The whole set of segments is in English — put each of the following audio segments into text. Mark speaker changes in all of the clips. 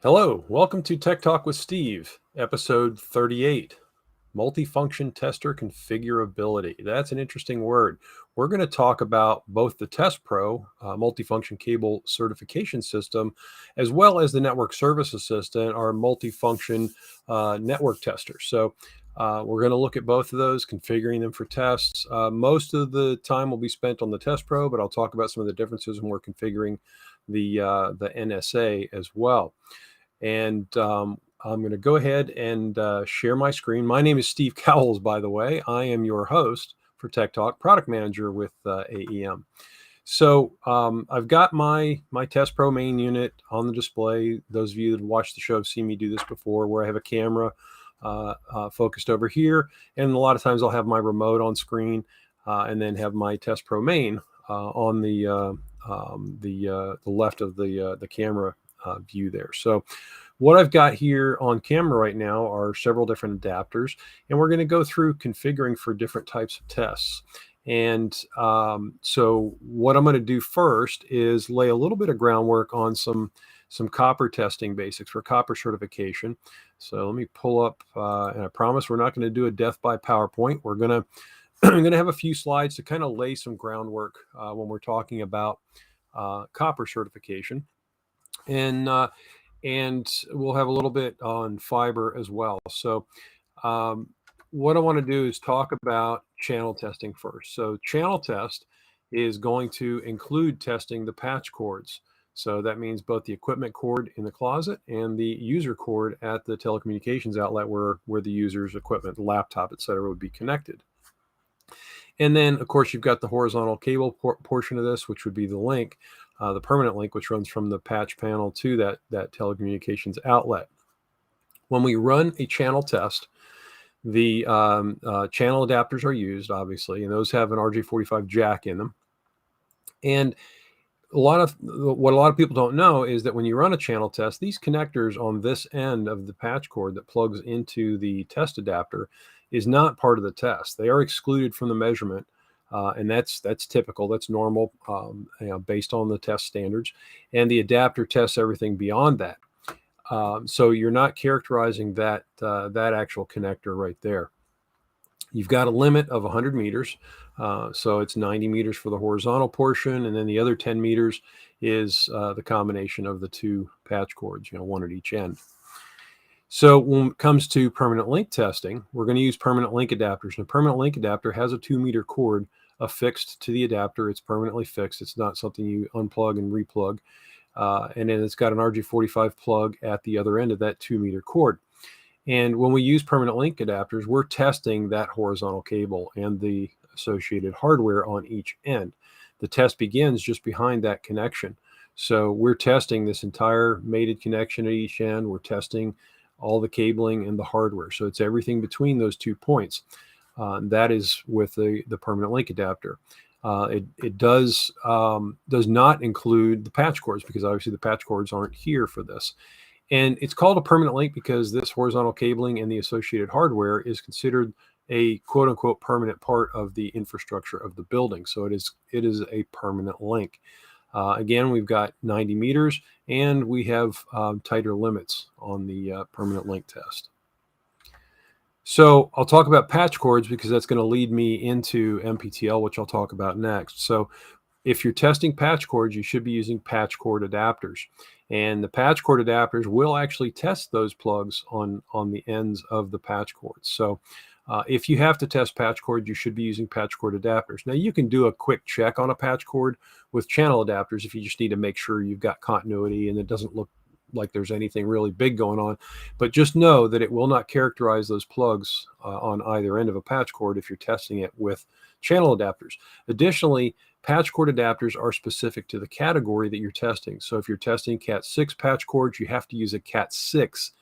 Speaker 1: Hello, welcome to Tech Talk with Steve, episode 38, Multifunction Tester Configurability. That's an interesting word. We're going to talk about both the Test Pro multifunction cable certification system, as well as the Network Service Assistant, our multifunction network tester. So we're going to look at both of those, configuring them for tests. Most of the time will be spent on the Test Pro, but I'll talk about some of the differences when we're configuring the NSA as well. And I'm going to go ahead and share my screen. My name is Steve Cowles, by the way. I am your host for Tech Talk, product manager with AEM. So I've got my Test Pro main unit on the display. Those of you that watched the show have seen me do this before, where I have a camera focused over here. And a lot of times I'll have my remote on screen and then have my Test Pro main on the left of the camera view there. So what I've got here on camera right now are several different adapters, and we're going to go through configuring for different types of tests. And so what I'm going to do first is lay a little bit of groundwork on some copper testing basics for copper certification. So let me pull up, and I promise we're not going to do a death by PowerPoint. We're going to I'm going to have a few slides to kind of lay some groundwork when we're talking about copper certification. And we'll have a little bit on fiber as well. So what I want to do is talk about channel testing first. So channel test is going to include testing the patch cords. So that means both the equipment cord in the closet and the user cord at the telecommunications outlet where the user's equipment, laptop, etc., would be connected. And then, of course, you've got the horizontal cable portion of this, which would be the link. The permanent link, which runs from the patch panel to that telecommunications outlet. When we run a channel test, the channel adapters are used, obviously, and those have an RJ45 jack in them. And what a lot of people don't know is that when you run a channel test, these connectors on this end of the patch cord that plugs into the test adapter is not part of the test. They are excluded from the measurement. And that's typical. That's normal, based on the test standards. And the adapter tests everything beyond that. So you're not characterizing that actual connector right there. You've got a limit of 100 meters. So it's 90 meters for the horizontal portion, and then the other 10 meters is the combination of the two patch cords, one at each end. So when it comes to permanent link testing, we're going to use permanent link adapters. And a permanent link adapter has a 2-meter cord affixed to the adapter. It's permanently fixed. It's not something you unplug and replug. And then it's got an RJ45 plug at the other end of that 2-meter cord. And when we use permanent link adapters, we're testing that horizontal cable and the associated hardware on each end. The test begins just behind that connection. So we're testing this entire mated connection at each end. We're testing all the cabling and the hardware. So it's everything between those 2 points. That is with the permanent link adapter. It does not include the patch cords, because obviously the patch cords aren't here for this. And it's called a permanent link because this horizontal cabling and the associated hardware is considered a quote unquote permanent part of the infrastructure of the building. So it is a permanent link. Again, we've got 90 meters, and we have tighter limits on the permanent link test. So I'll talk about patch cords because that's going to lead me into MPTL, which I'll talk about next. So if you're testing patch cords, you should be using patch cord adapters. And the patch cord adapters will actually test those plugs on the ends of the patch cords. So if you have to test patch cord, you should be using patch cord adapters. Now, you can do a quick check on a patch cord with channel adapters if you just need to make sure you've got continuity and it doesn't look like there's anything really big going on. But just know that it will not characterize those plugs on either end of a patch cord if you're testing it with channel adapters. Additionally, patch cord adapters are specific to the category that you're testing. So if you're testing Cat 6 patch cords, you have to use a Cat 6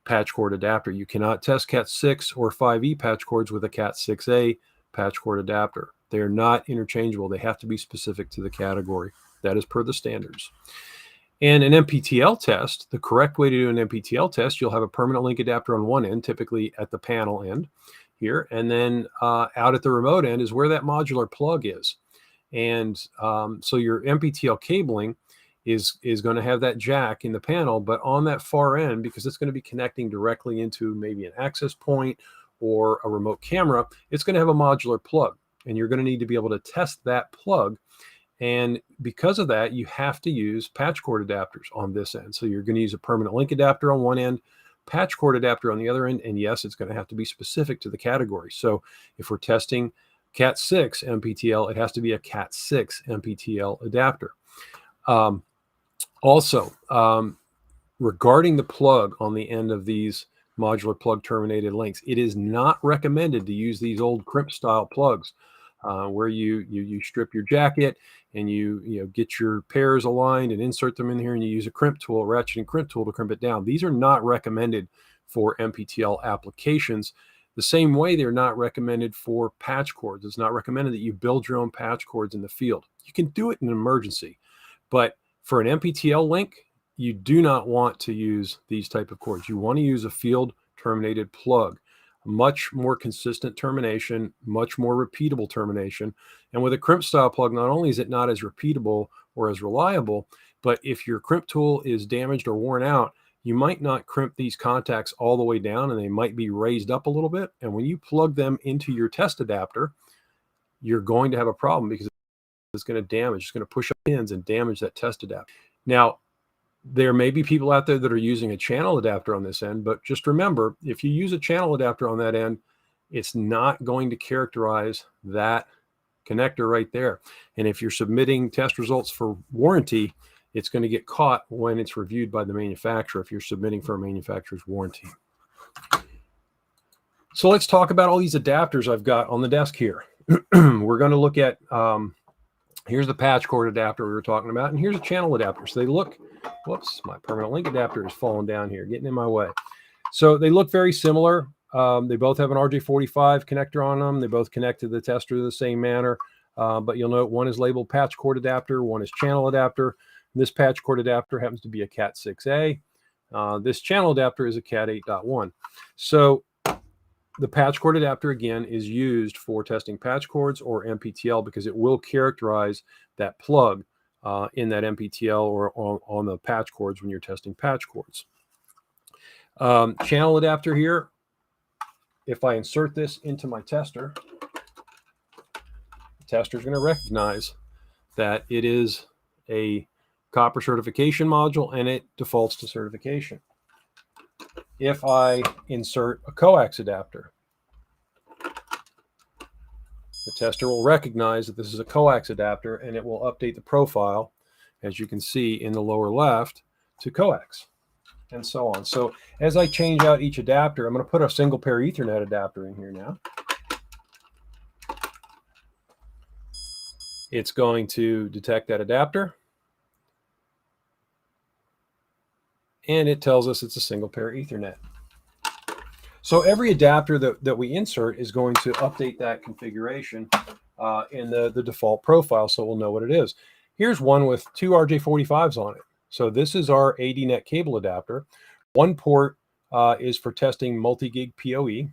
Speaker 1: patch cord adapter. You cannot test Cat 6 or 5E patch cords with a Cat 6A patch cord adapter. They are not interchangeable. They have to be specific to the category. That is per the standards. And an MPTL test, the correct way to do an MPTL test, you'll have a permanent link adapter on one end, typically at the panel end here. And then out at the remote end is where that modular plug is. And so your MPTL cabling is going to have that jack in the panel, but on that far end, because it's going to be connecting directly into maybe an access point or a remote camera, it's going to have a modular plug, and you're going to need to be able to test that plug. And because of that, you have to use patch cord adapters on this end. So you're going to use a permanent link adapter on one end, patch cord adapter on the other end, and yes, it's going to have to be specific to the category. So if we're testing Cat 6 MPTL, it has to be a Cat 6 MPTL adapter. Also, regarding the plug on the end of these modular plug terminated links, it is not recommended to use these old crimp style plugs where you strip your jacket and you get your pairs aligned and insert them in here, and you use a crimp tool, a ratchet and crimp tool to crimp it down. These are not recommended for MPTL applications. The same way they're not recommended for patch cords. It's not recommended that you build your own patch cords in the field. You can do it in an emergency, but for an MPTL link, you do not want to use these type of cords. You want to use a field terminated plug. Much more consistent termination, much more repeatable termination. And with a crimp style plug, not only is it not as repeatable or as reliable, but if your crimp tool is damaged or worn out, you might not crimp these contacts all the way down, and they might be raised up a little bit. And when you plug them into your test adapter, you're going to have a problem because it's going to damage, it's going to push up pins and damage that test adapter. Now, there may be people out there that are using a channel adapter on this end, but just remember, if you use a channel adapter on that end, it's not going to characterize that connector right there. And if you're submitting test results for warranty, it's going to get caught when it's reviewed by the manufacturer if you're submitting for a manufacturer's warranty. So let's talk about all these adapters I've got on the desk here. We're going to look at, here's the patch cord adapter we were talking about, and here's a channel adapter. So they look, whoops, my permanent link adapter is falling down here, getting in my way. So they look very similar. They both have an RJ45 connector on them. They both connect to the tester the same manner. But you'll note one is labeled patch cord adapter, one is channel adapter. This patch cord adapter happens to be a Cat 6A. This channel adapter is a Cat 8.1. So the patch cord adapter, again, is used for testing patch cords or MPTL because it will characterize that plug in that MPTL or on the patch cords when you're testing patch cords. Channel adapter here, if I insert this into my tester, the tester is going to recognize that it is a copper certification module and it defaults to certification. If I insert a coax adapter, the tester will recognize that this is a coax adapter and it will update the profile, as you can see in the lower left, to coax, and so on. So as I change out each adapter, I'm going to put a single pair Ethernet adapter in here now. It's going to detect that adapter, and it tells us it's a single pair Ethernet. So every adapter that we insert is going to update that configuration in the default profile, so we'll know what it is. Here's one with two RJ45s on it. So this is our ADNet cable adapter. One port is for testing multi-gig PoE,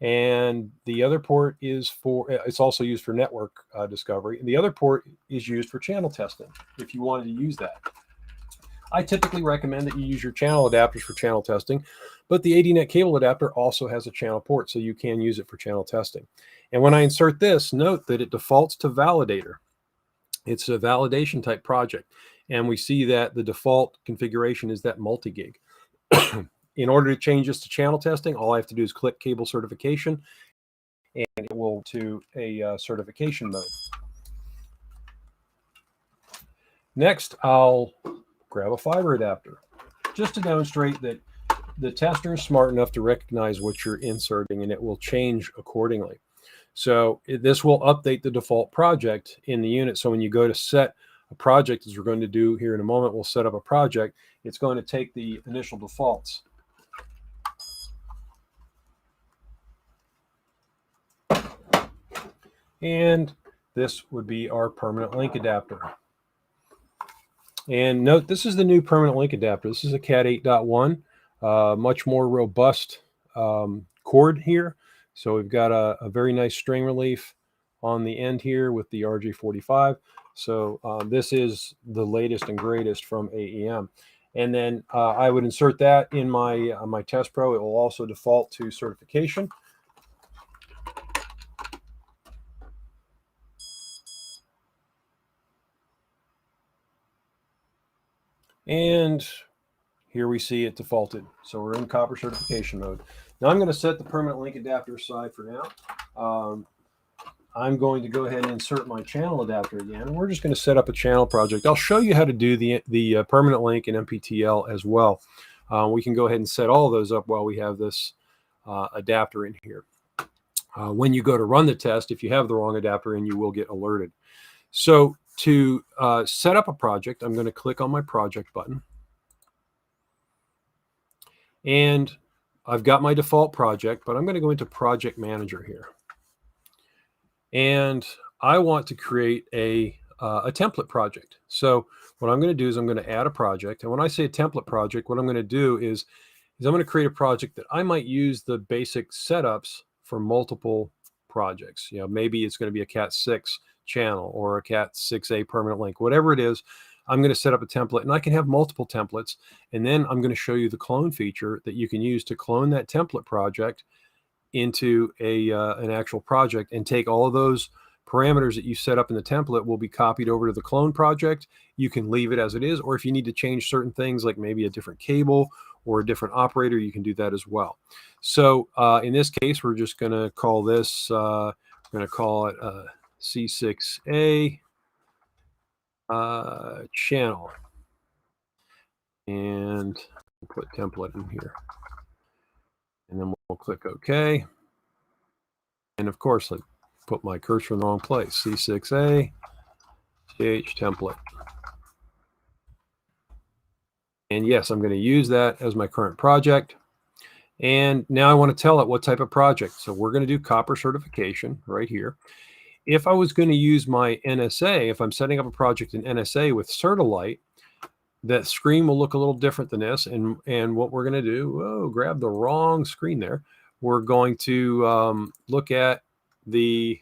Speaker 1: and the other port is for, it's also used for network discovery, and the other port is used for channel testing if you wanted to use that. I typically recommend that you use your channel adapters for channel testing, but the ADNet cable adapter also has a channel port, so you can use it for channel testing. And when I insert this, note that it defaults to validator. It's a validation type project, and we see that the default configuration is that multi-gig. In order to change this to channel testing, all I have to do is click cable certification, and it will to a certification mode. Next, I'll grab a fiber adapter just to demonstrate that the tester is smart enough to recognize what you're inserting, and it will change accordingly. So this will update the default project in the unit. So when you go to set a project, as we're going to do here in a moment, we'll set up a project. It's going to take the initial defaults. And this would be our permanent link adapter. And note, this is the new permanent link adapter. This is a Cat 8.1, much more robust cord here. So we've got a very nice string relief on the end here with the RJ45. So this is the latest and greatest from AEM. And then I would insert that in my my Test Pro. It will also default to certification. And here we see it defaulted. So we're in copper certification mode. Now I'm going to set the permanent link adapter aside for now. I'm going to go ahead and insert my channel adapter again. We're just going to set up a channel project. I'll show you how to do the permanent link in MPTL as well. We can go ahead and set all of those up while we have this adapter in here. When you go to run the test, if you have the wrong adapter in, you will get alerted. So to set up a project, I'm going to click on my project button. And I've got my default project, but I'm going to go into Project Manager here. And I want to create a template project. So what I'm going to do is I'm going to add a project. And when I say a template project, what I'm going to do is I'm going to create a project that I might use the basic setups for multiple projects. You know, maybe it's going to be a Cat 6 channel or a Cat 6A permanent link, whatever it is. I'm going to set up a template, and I can have multiple templates. And then I'm going to show you the clone feature that you can use to clone that template project into an actual project, and take all of those parameters that you set up in the template will be copied over to the clone project. You can leave it as it is, or if you need to change certain things, like maybe a different cable or a different operator, you can do that as well. So in this case, we're just going to call this, we're going to call it C6A channel, and we'll put template in here. And then we'll click OK. And of course, I put my cursor in the wrong place. C6A, CH template. And yes, I'm going to use that as my current project. And now I want to tell it what type of project. So we're going to do copper certification right here. If I was going to use my NSA, if I'm setting up a project in NSA with Certi-Lite, that screen will look a little different than this. And what we're going to do, grab the wrong screen there. We're going to look at the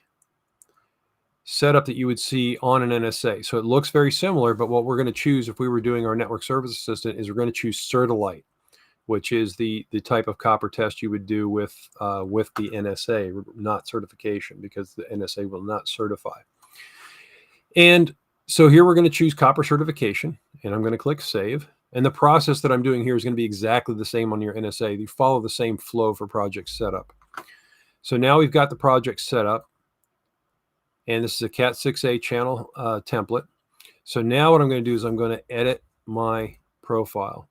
Speaker 1: setup that you would see on an NSA. So it looks very similar, but what we're going to choose if we were doing our network service assistant is we're going to choose Certi-Lite, which is the type of copper test you would do with the NSA, not certification, because the NSA will not certify. And so here we're going to choose copper certification, and I'm going to click save. And the process that I'm doing here is going to be exactly the same on your NSA. You follow the same flow for project setup. So now we've got the project set up, and this is a Cat 6A channel template. So now what I'm going to do is I'm going to edit my profile.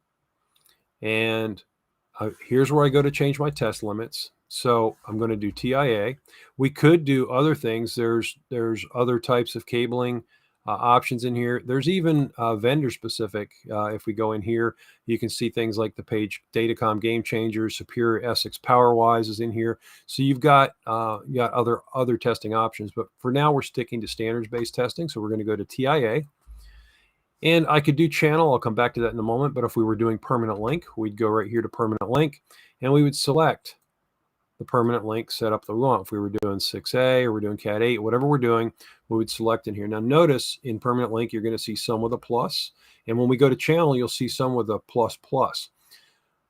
Speaker 1: And here's where I go to change my test limits. So I'm going to do TIA. We could do other things. There's other types of cabling options in here. There's even vendor specific. If we go in here, you can see things like the page Datacom Game Changers, Superior Essex PowerWise is in here. So you've got other testing options. But for now, we're sticking to standards-based testing. So we're going to go to TIA. And I could do channel. I'll come back to that in a moment. But if we were doing permanent link, we'd go right here to permanent link, and we would select the permanent link setup that we want. If we were doing 6A or we're doing Cat 8, whatever we're doing, we would select in here. Now notice in permanent link, you're going to see some with a plus. And when we go to channel, you'll see some with a plus plus.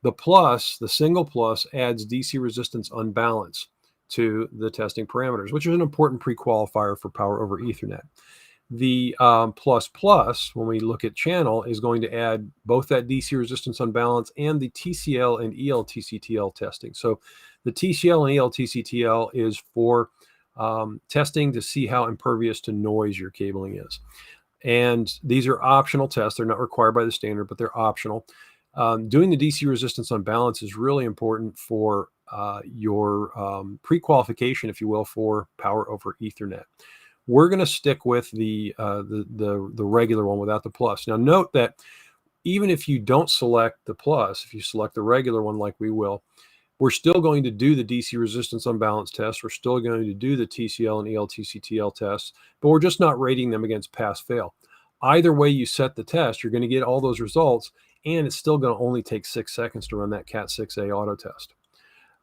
Speaker 1: The plus, the single plus, adds DC resistance unbalance to the testing parameters, which is an important pre-qualifier for power over Ethernet. The plus plus, when we look at channel, is going to add both that DC resistance unbalance and the TCL and ELTCTL testing. So the TCL and ELTCTL is for testing to see how impervious to noise your cabling is. And these are optional tests. They're not required by the standard, but they're optional. Doing the DC resistance unbalance is really important for your pre-qualification, if you will, for power over Ethernet. We're going to stick with the regular one without the plus. Now note that even if you don't select the plus, if you select the regular one like we will, we're still going to do the DC resistance unbalance test. We're still going to do the TCL and ELTCTL tests, but we're just not rating them against pass-fail. Either way you set the test, you're going to get all those results, and it's still going to only take 6 seconds to run that Cat 6A auto test.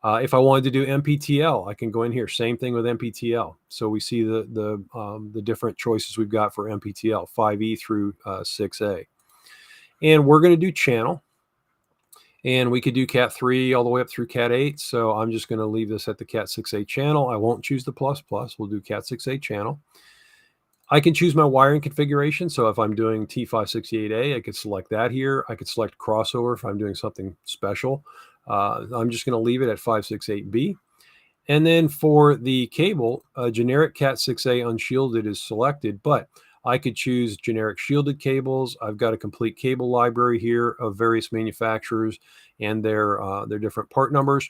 Speaker 1: If I wanted to do MPTL, I can go in here. Same thing with MPTL. So we see the different choices we've got for MPTL, 5E through 6A. And we're going to do channel. And we could do Cat 3 all the way up through Cat 8. So I'm just going to leave this at the Cat 6A channel. I won't choose the plus plus. We'll do Cat 6A channel. I can choose my wiring configuration. So if I'm doing T568A, I could select that here. I could select crossover if I'm doing something special. I'm just going to leave it at 568B. And then for the cable, generic Cat 6A unshielded is selected, but I could choose generic shielded cables. I've got a complete cable library here of various manufacturers and their different part numbers.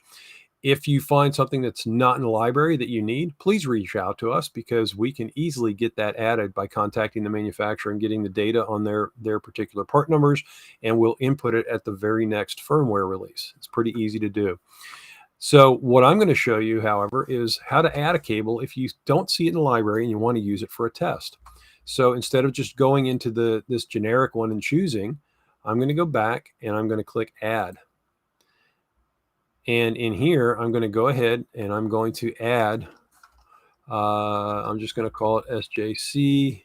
Speaker 1: If you find something that's not in the library that you need, please reach out to us, because we can easily get that added by contacting the manufacturer and getting the data on their particular part numbers, and we'll input it at the very next firmware release. It's pretty easy to do. So what I'm going to show you, however, is how to add a cable if you don't see it in the library and you want to use it for a test. So instead of just going into this generic one and choosing, I'm going to go back and I'm going to click Add. And in here, I'm going to go ahead and I'm going to add, I'm just going to call it SJC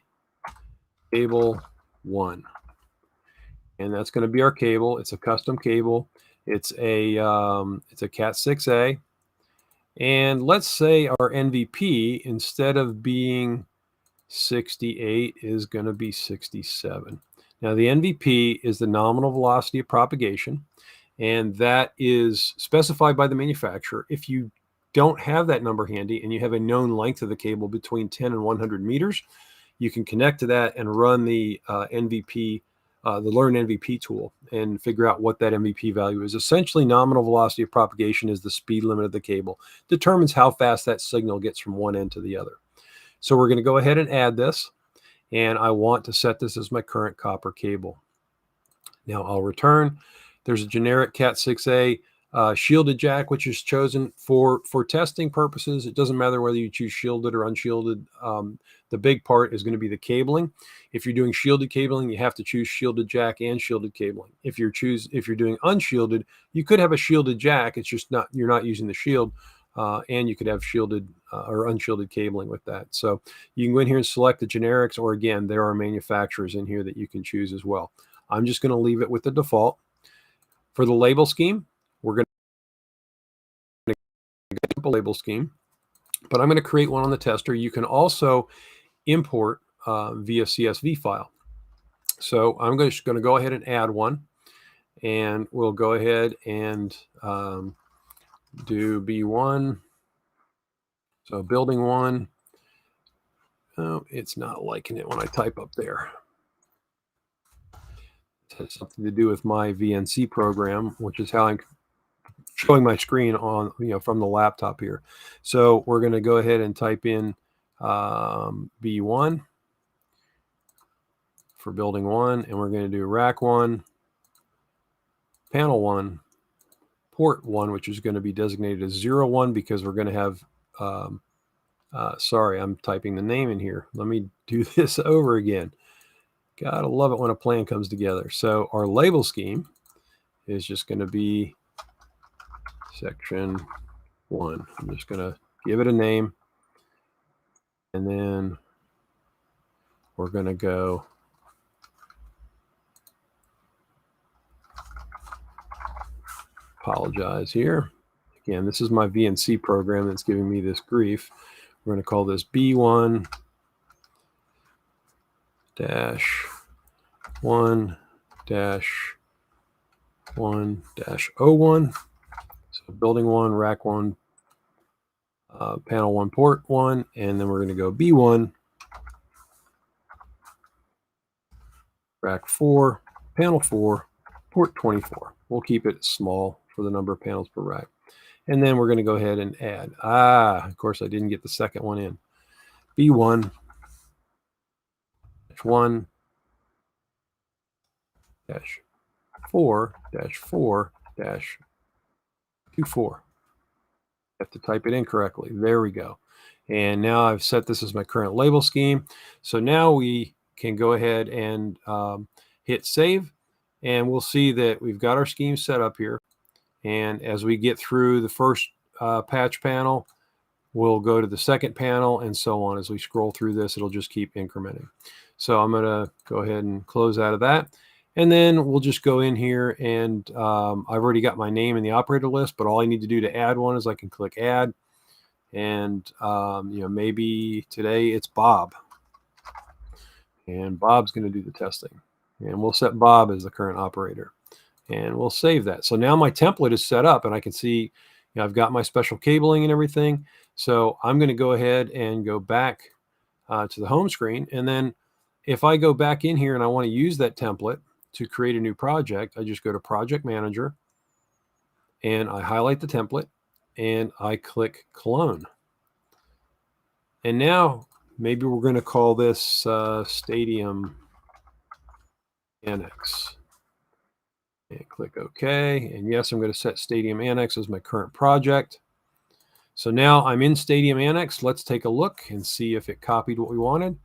Speaker 1: Cable 1. And that's going to be our cable. It's a custom cable. It's a Cat 6A. And let's say our NVP, instead of being 68, is going to be 67. Now, the NVP is the nominal velocity of propagation, and that is specified by the manufacturer. If you don't have that number handy and you have a known length of the cable between 10 and 100 meters, you can connect to that and run the NVP, the Learn NVP tool, and figure out what that NVP value is. Essentially, nominal velocity of propagation is the speed limit of the cable. Determines how fast that signal gets from one end to the other. So we're going to go ahead and add this, and I want to set this as my current copper cable. Now I'll return. There's a generic Cat 6A shielded jack, which is chosen for testing purposes. It doesn't matter whether you choose shielded or unshielded. The big part is going to be the cabling. If you're doing shielded cabling, you have to choose shielded jack and shielded cabling. If you're doing unshielded, you could have a shielded jack. It's just you're not using the shield, and you could have shielded or unshielded cabling with that. So you can go in here and select the generics, or again, there are manufacturers in here that you can choose as well. I'm just going to leave it with the default. For the label scheme, we're going to get a label scheme, but I'm going to create one on the tester. You can also import via CSV file. So I'm just going to go ahead and add one, and we'll go ahead and do B1. So building one. Oh, it's not liking it when I type up there. It has something to do with my VNC program, which is how I'm showing my screen on, from the laptop here. So we're going to go ahead and type in B1 for building one, and we're going to do rack 1, panel 1, port 1, which is going to be designated as 01 because we're going to have, sorry, I'm typing the name in here. Let me do this over again. Gotta love it when a plan comes together. So our label scheme is just going to be section 1. I'm just going to give it a name, and then we're going to go apologize here. Again, this is my VNC program that's giving me this grief. We're going to call this B1 dash 1 dash 1 dash 01. So building 1, rack 1, panel 1, port 1, and then we're going to go B1 rack 4, panel 4, port 24. We'll keep it small for the number of panels per rack. And then we're going to go ahead and add. Of course, I didn't get the second one in. B1 dash 1 dash 4 dash 4 dash 24. Have to type it in correctly. There we go. And now I've set this as my current label scheme. So now we can go ahead and hit save, and we'll see that we've got our scheme set up here. And as we get through the first patch panel, we'll go to the second panel and so on. As we scroll through this, it'll just keep incrementing. So I'm going to go ahead and close out of that. And then we'll just go in here and I've already got my name in the operator list, but all I need to do to add one is I can click add. And, maybe today it's Bob. And Bob's going to do the testing. And we'll set Bob as the current operator. And we'll save that. So now my template is set up and I can see I've got my special cabling and everything. So I'm going to go ahead and go back to the home screen. And then if I go back in here and I want to use that template to create a new project, I just go to Project Manager and I highlight the template and I click Clone. And now maybe we're going to call this Stadium Annex. And click OK. And yes, I'm going to set Stadium Annex as my current project. So now I'm in Stadium Annex. Let's take a look and see if it copied what we wanted.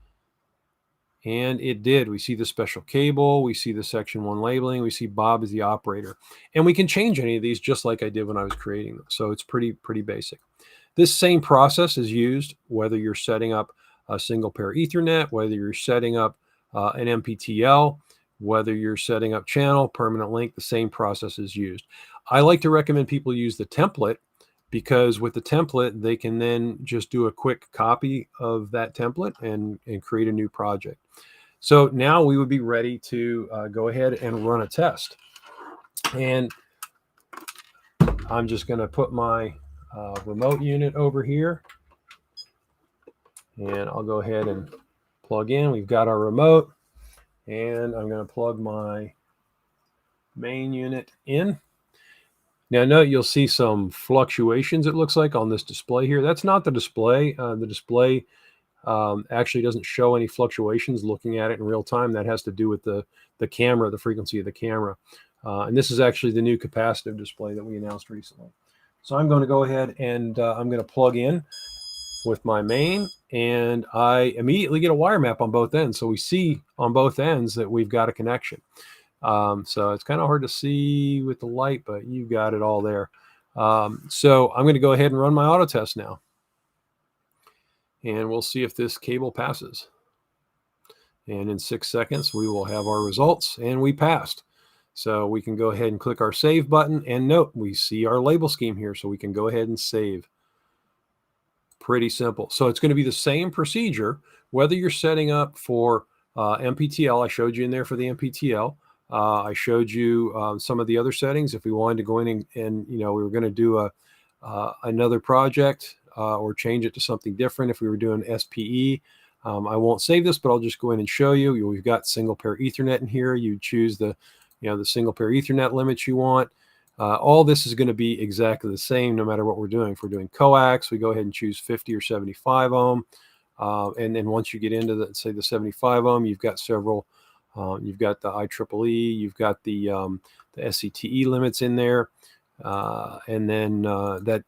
Speaker 1: And it did. We see the special cable. We see the section 1 labeling. We see Bob as the operator. And we can change any of these just like I did when I was creating them. So it's pretty basic. This same process is used whether you're setting up a single pair Ethernet, whether you're setting up an MPTL, whether you're setting up channel, permanent link, the same process is used. I like to recommend people use the template because with the template, they can then just do a quick copy of that template and create a new project. So now we would be ready to go ahead and run a test. And I'm just going to put my remote unit over here. And I'll go ahead and plug in. We've got our remote. And I'm going to plug my main unit in. Now note you'll see some fluctuations, it looks like, on this display here. That's not the display. The display actually doesn't show any fluctuations looking at it in real time. That has to do with the camera, the frequency of the camera. And this is actually the new capacitive display that we announced recently. So I'm going to go ahead and I'm going to plug in with my main, and I immediately get a wire map on both ends. So we see on both ends that we've got a connection. So it's kind of hard to see with the light, but you've got it all there. So I'm going to go ahead and run my auto test now. And we'll see if this cable passes. And in 6 seconds, we will have our results, and we passed. So we can go ahead and click our save button, and note, we see our label scheme here, so we can go ahead and save. Pretty simple. So it's going to be the same procedure, whether you're setting up for MPTL. I showed you in there for the MPTL. I showed you some of the other settings. If we wanted to go in and we were going to do another project or change it to something different, if we were doing SPE, I won't save this, but I'll just go in and show you. We've got single pair Ethernet in here. You choose the single pair Ethernet limits you want. All this is going to be exactly the same no matter what we're doing. If we're doing coax, we go ahead and choose 50 or 75 ohm. And then once you get into say the 75 ohm, you've got several. You've got the IEEE, you've got the SCTE limits in there, and then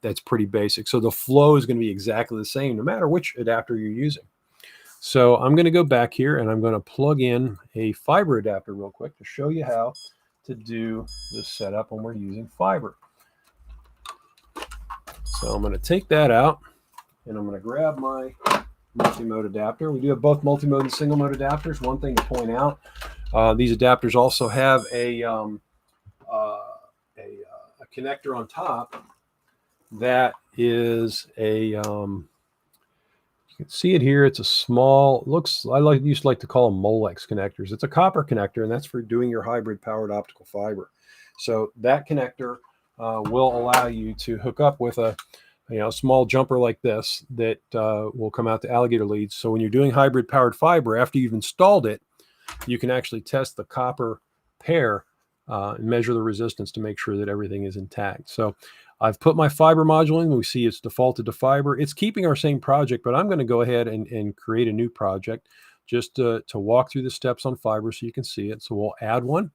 Speaker 1: that's pretty basic. So the flow is going to be exactly the same no matter which adapter you're using. So I'm going to go back here and I'm going to plug in a fiber adapter real quick to show you how to do this setup when we're using fiber. So I'm going to take that out and I'm going to grab my multi-mode adapter. We do have both multi-mode and single mode adapters. One thing to point out, these adapters also have a connector on top that is a you can see it here. It's a small, used to like to call them Molex connectors. It's a copper connector, and that's for doing your hybrid powered optical fiber. So that connector will allow you to hook up with a small jumper like this that will come out to alligator leads. So when you're doing hybrid powered fiber, after you've installed it, you can actually test the copper pair and measure the resistance to make sure that everything is intact. So I've put my fiber module in. We see it's defaulted to fiber. It's keeping our same project, but I'm going to go ahead and create a new project just to walk through the steps on fiber so you can see it. So we'll add one.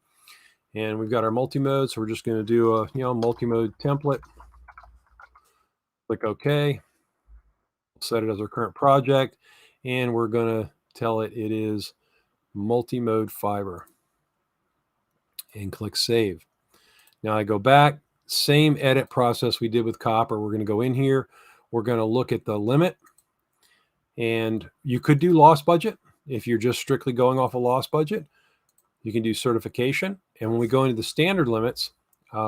Speaker 1: And we've got our multi-mode. So we're just going to do a multi-mode template. Click OK. Set it as our current project. And we're going to tell it is multi-mode fiber. And click Save. Now I go back same edit process we did with copper. We're going to go in here. We're going to look at the limit. And you could do loss budget. If you're just strictly going off a loss budget, you can do certification. And when we go into the standard limits,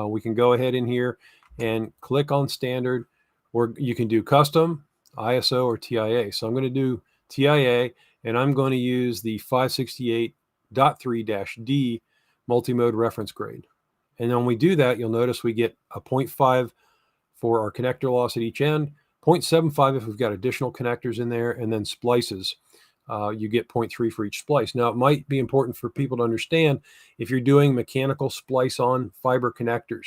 Speaker 1: we can go ahead in here and click on standard, or you can do custom, ISO, or TIA. So I'm going to do TIA, and I'm going to use the 568.3-D multi-mode reference grade. And then when we do that, you'll notice we get a 0.5 for our connector loss at each end, 0.75 if we've got additional connectors in there, and then splices. You get 0.3 for each splice. Now, it might be important for people to understand if you're doing mechanical splice on fiber connectors,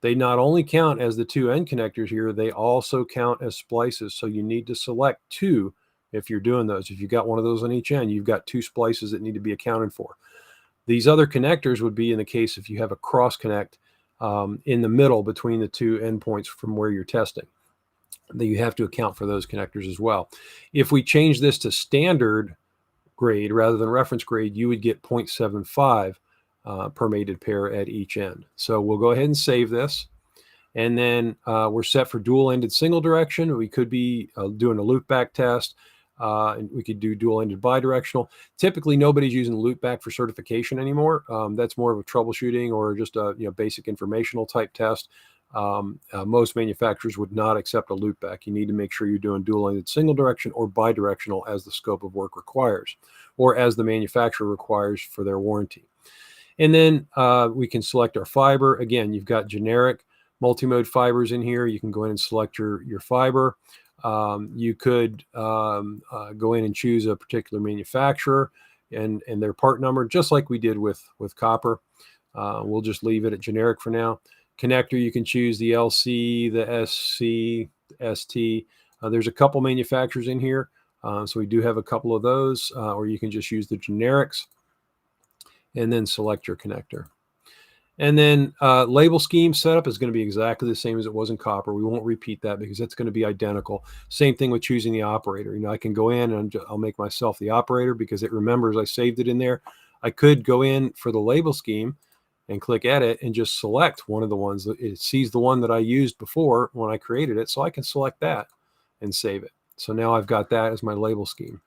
Speaker 1: they not only count as the two end connectors here, they also count as splices. So you need to select two if you're doing those. If you've got one of those on each end, you've got two splices that need to be accounted for. These other connectors would be in the case if you have a cross connect in the middle between the two endpoints from where you're testing. That you have to account for those connectors as well. If we change this to standard grade rather than reference grade, you would get 0.75 per mated pair at each end. So we'll go ahead and save this. And then we're set for dual-ended single direction. We could be doing a loopback test. And we could do dual-ended bidirectional. Typically, nobody's using loopback for certification anymore. That's more of a troubleshooting or just a basic informational type test. Most manufacturers would not accept a loopback. You need to make sure you're doing dual-ended single direction or bidirectional as the scope of work requires, or as the manufacturer requires for their warranty. And then we can select our fiber. Again, you've got generic multi-mode fibers in here. You can go in and select your fiber. You could go in and choose a particular manufacturer and their part number, just like we did with copper. We'll just leave it at generic for now. Connector, you can choose the LC, the SC, ST. There's a couple manufacturers in here, so we do have a couple of those, or you can just use the generics and then select your connector. And then label scheme setup is going to be exactly the same as it was in copper. We won't repeat that because that's going to be identical. Same thing with choosing the operator. I can go in and I'll make myself the operator because it remembers I saved it in there. I could go in for the label scheme and click edit and just select one of the ones. It sees the one that I used before when I created it, so I can select that and save it. So now I've got that as my label scheme.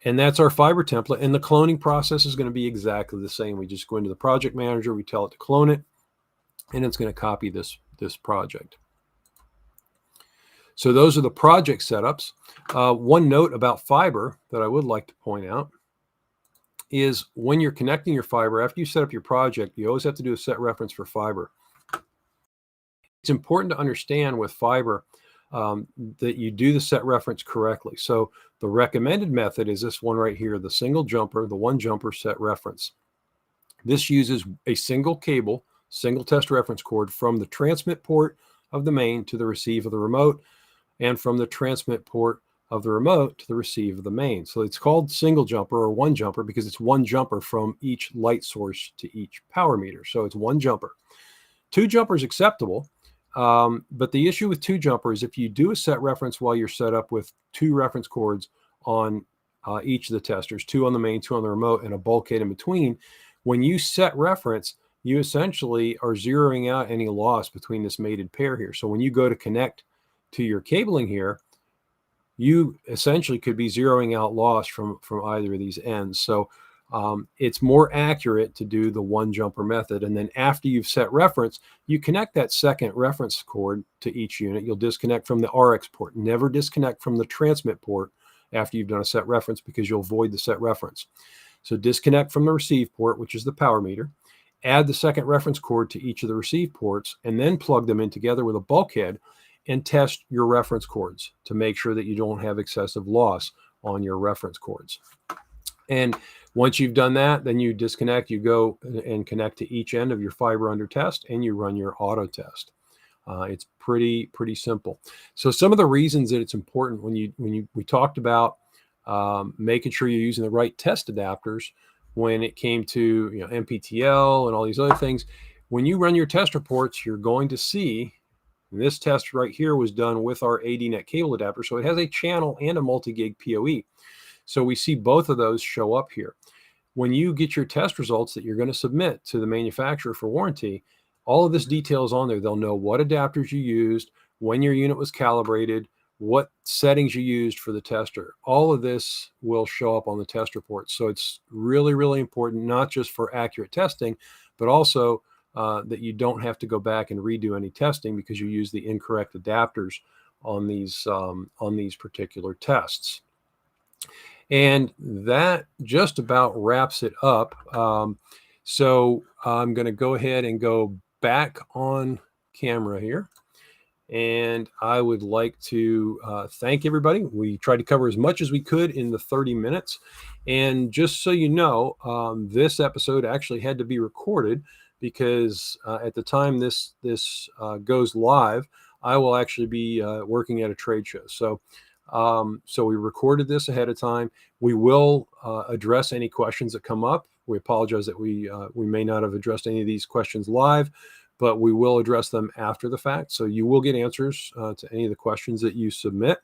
Speaker 1: And that's our fiber template. And the cloning process is going to be exactly the same. We just go into the project manager, we tell it to clone it, and it's going to copy this project. So those are the project setups. One note about fiber that I would like to point out is when you're connecting your fiber, after you set up your project, you always have to do a set reference for fiber. It's important to understand with fiber that you do the set reference correctly. So the recommended method is this one right here, the single jumper, the one jumper set reference. This uses a single cable, single test reference cord from the transmit port of the main to the receive of the remote, and from the transmit port of the remote to the receive of the main. So it's called single jumper or one jumper because it's one jumper from each light source to each power meter. So it's one jumper. Two jumpers acceptable. But the issue with two jumper is if you do a set reference while you're set up with two reference cords on each of the testers, two on the main, two on the remote, and a bulkhead in between, when you set reference, you essentially are zeroing out any loss between this mated pair here. So when you go to connect to your cabling here, you essentially could be zeroing out loss from either of these ends. So it's more accurate to do the one jumper method. And then after you've set reference, you connect that second reference cord to each unit. You'll disconnect from the RX port. Never disconnect from the transmit port after you've done a set reference because you'll void the set reference. So disconnect from the receive port, which is the power meter. Add the second reference cord to each of the receive ports and then plug them in together with a bulkhead and test your reference cords to make sure that you don't have excessive loss on your reference cords. And once you've done that, then you disconnect, you go and connect to each end of your fiber under test, and you run your auto test. It's pretty simple. So some of the reasons that it's important we talked about making sure you're using the right test adapters when it came to MPTL and all these other things. When you run your test reports, you're going to see, and this test right here was done with our ADNet cable adapter, so it has a channel and a multi-gig PoE. So we see both of those show up here. When you get your test results that you're going to submit to the manufacturer for warranty, All of this detail is on there. They'll know what adapters you used, when your unit was calibrated, what settings you used for the tester. All of this will show up on the test report. So it's really, really important, not just for accurate testing, but also that you don't have to go back and redo any testing because you use the incorrect adapters on these particular tests. And that just about wraps it up. So I'm going to go ahead and go back on camera here. And I would like to thank everybody. We tried to cover as much as we could in the 30 minutes. And just so you know, this episode actually had to be recorded because at the time this goes live, I will actually be working at a trade show. So we recorded this ahead of time. We will address any questions that come up. We apologize that we may not have addressed any of these questions live, but we will address them after the fact. So you will get answers to any of the questions that you submit.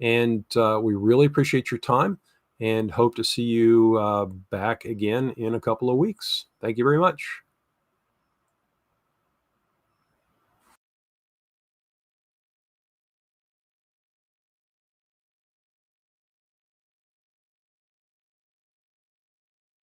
Speaker 1: And we really appreciate your time and hope to see you back again in a couple of weeks. Thank you very much.